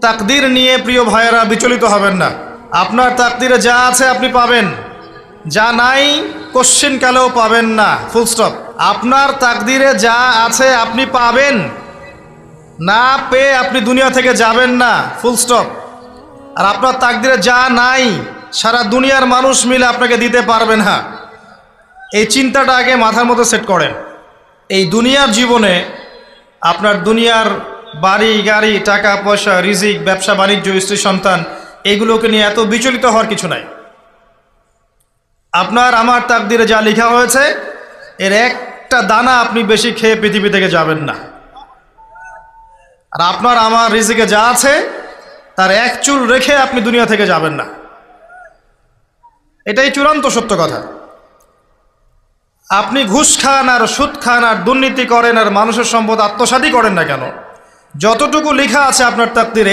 তাকদীর নিয়ে প্রিয় ভাইয়েরা বিচলিত হবেন না। আপনার তাকদীরে যা আছে আপনি পাবেন, যা নাই কোশ্চেন কালেও পাবেন না, ফুল স্টপ। আপনার তাকদীরে যা আছে আপনি পাবেন, না পেয়ে আপনি দুনিয়া থেকে যাবেন না, ফুল স্টপ। আর আপনার তাকদীরে যা নাই সারা দুনিয়ার মানুষ মিলে আপনাকে দিতে পারবে না। এই চিন্তাটা আগে মাথার মধ্যে সেট করেন। এই দুনিয়ার জীবনে আপনার দুনিয়ার বাড়ি গাড়ি, টাকা পয়সা, রিজিক, ব্যবসা বাণিজ্য, স্ত্রী সন্তান, এগুলোকে নিয়ে এত বিচলিত হওয়ার কিছু নাই। আপনার আমার তাকদীরে যা লেখা হয়েছে এর একটা দানা আপনি বেশি খেয়ে পৃথিবী থেকে যাবেন না। আর আপনার আমার রিজিকে যা আছে তার এক চুল রেখে আপনি দুনিয়া থেকে যাবেন না। এটাই চূড়ান্ত সত্য কথা। আপনি ঘুষ খান আর সুদ খান আর দুর্নীতি করেন আর মানুষের সম্পদ আত্মসাৎই করেন না কেন, যতটুকু লেখা আছে আপনার তাকদীরে